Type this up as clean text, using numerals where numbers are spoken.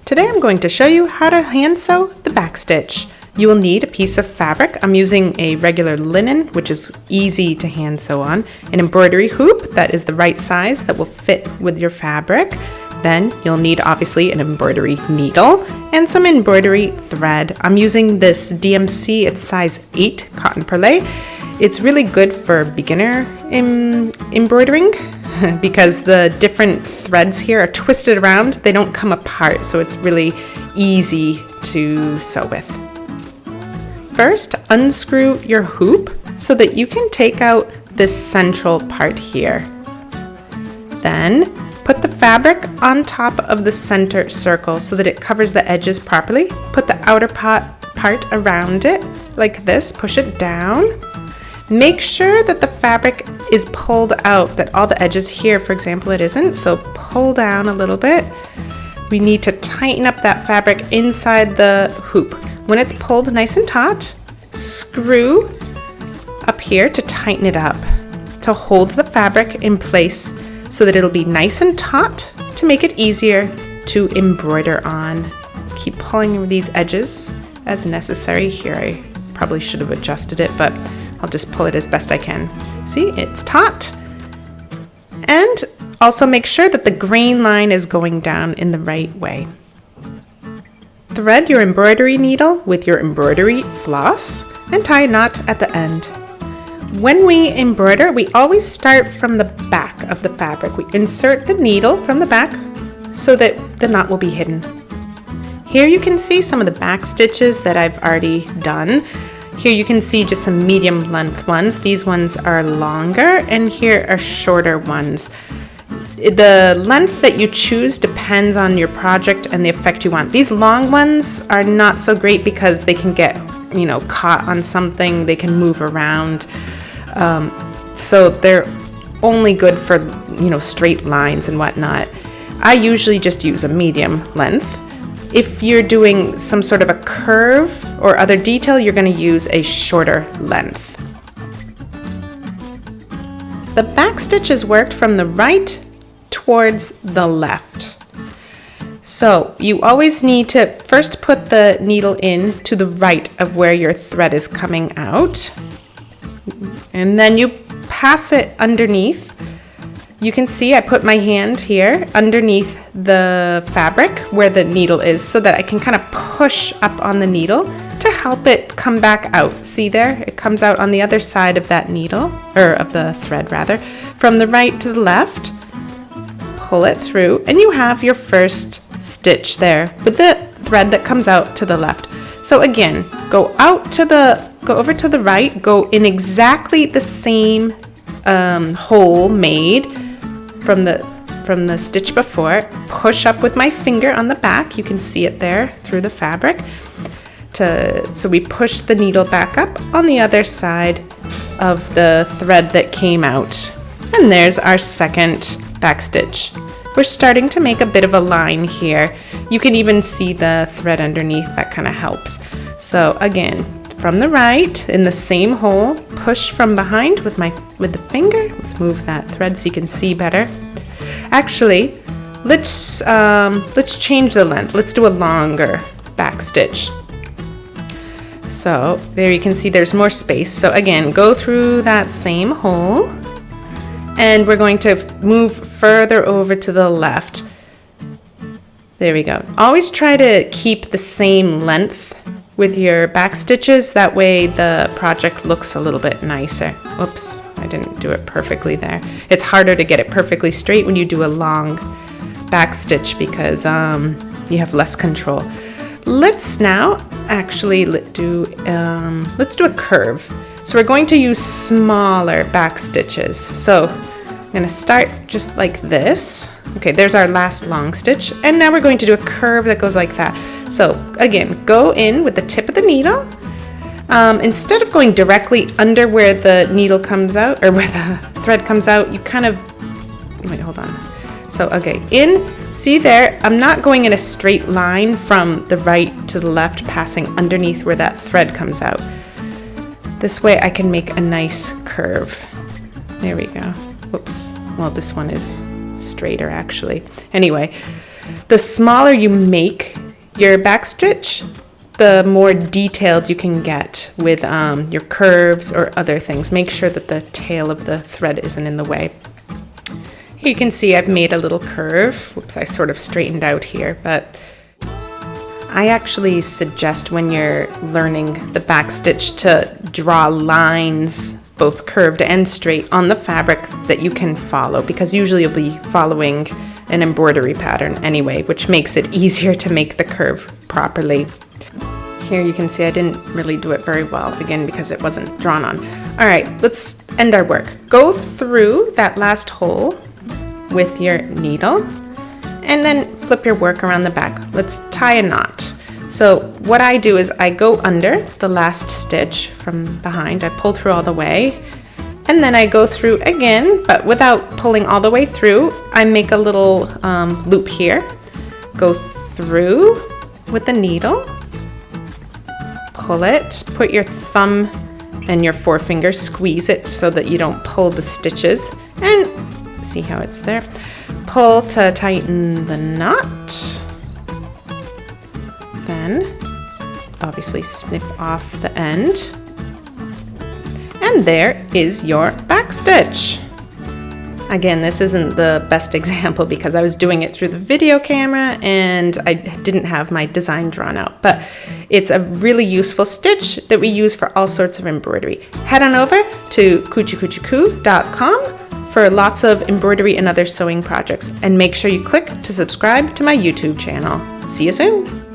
Today I'm going to show you how to hand sew the backstitch. You will need a piece of fabric. I'm using a regular linen, which is easy to hand sew on, an embroidery hoop that is the right size that will fit with your fabric. Then you'll need obviously an embroidery needle and some embroidery thread. I'm using this DMC, it's size 8 cotton perlé. It's really good for beginner embroidering because the different threads here are twisted around. They don't come apart, so it's really easy to sew with. First, unscrew your hoop so that you can take out this central part here. Then, put the fabric on top of the center circle so that it covers the edges properly. Put the outer part around it like this, push it down. Make sure that the fabric is pulled out, that all the edges here, for example, it isn't, so pull down a little bit. We need to tighten up that fabric inside the hoop. When it's pulled nice and taut, screw up here to tighten it up, to hold the fabric in place so that it'll be nice and taut to make it easier to embroider on. Keep pulling these edges as necessary. Here I probably should have adjusted it, but I'll just pull it as best I can. See, it's taut. And also make sure that the grain line is going down in the right way. Thread your embroidery needle with your embroidery floss and tie a knot at the end. When we embroider, we always start from the back of the fabric. We insert the needle from the back so that the knot will be hidden. Here you can see some of the back stitches that I've already done. Here you can see just some medium length ones. These ones are longer, and here are shorter ones. The length that you choose depends on your project and the effect you want. These long ones are not so great because they can get, caught on something. They can move around. So they're only good for, straight lines and whatnot. I usually just use a medium length. If you're doing some sort of a curve or other detail, you're going to use a shorter length. The back stitches worked from the right towards the left. So you always need to first put the needle in to the right of where your thread is coming out. And then you pass it underneath. You can see I put my hand here underneath the fabric where the needle is so that I can kind of push up on the needle to help it come back out. See there? It comes out on the other side of that needle, or of the thread rather. From the right to the left, pull it through, and you have your first stitch there with the thread that comes out to the left. So again, go over to the right, go in exactly the same hole made from the stitch before, push up with my finger on the back. You can see it there through the fabric. So we push the needle back up on the other side of the thread that came out. And there's our second back stitch. We're starting to make a bit of a line here. You can even see the thread underneath, that kind of helps. So again, from the right, in the same hole, push from behind with the finger. Let's move that thread so you can see better. Actually, let's change the length. Let's do a longer back stitch. So there you can see there's more space. So again, go through that same hole, and we're going to move further over to the left. There we go. Always try to keep the same length with your back stitches. That way the project looks a little bit nicer. Oops, I didn't do it perfectly there. It's harder to get it perfectly straight when you do a long back stitch because you have less control. Let's now actually do a curve. So we're going to use smaller back stitches. So I'm going to start just like this. Okay, there's our last long stitch, and now we're going to do a curve that goes like that. So again, go in with the tip of the needle. Instead of going directly under where the needle comes out, or where the thread comes out, you kind of, wait, hold on. So, okay, see there, I'm not going in a straight line from the right to the left, passing underneath where that thread comes out. This way I can make a nice curve. There we go. Whoops, well, this one is straighter actually. Anyway, The smaller you make your backstitch, the more detailed you can get with your curves or other things. Make sure that the tail of the thread isn't in the way. Here you can see I've made a little curve. Whoops, I sort of straightened out here, but I actually suggest when you're learning the backstitch to draw lines, both curved and straight, on the fabric that you can follow, because usually you'll be following an embroidery pattern anyway, which makes it easier to make the curve properly. Here you can see I didn't really do it very well, again, because it wasn't drawn on. All right, let's end our work. Go through that last hole with your needle and then flip your work around the back. Let's tie a knot. So what I do is I go under the last stitch from behind. I pull through all the way, and then I go through again, but without pulling all the way through. I make a little loop here. Go through with the needle, pull it, put your thumb and your forefinger, squeeze it so that you don't pull the stitches, and see how it's there. Pull to tighten the knot. Then obviously snip off the end. And there is your backstitch. Again, this isn't the best example because I was doing it through the video camera and I didn't have my design drawn out, but it's a really useful stitch that we use for all sorts of embroidery. Head on over to coochiecoochiecoo.com for lots of embroidery and other sewing projects, and make sure you click to subscribe to my YouTube channel. See you soon!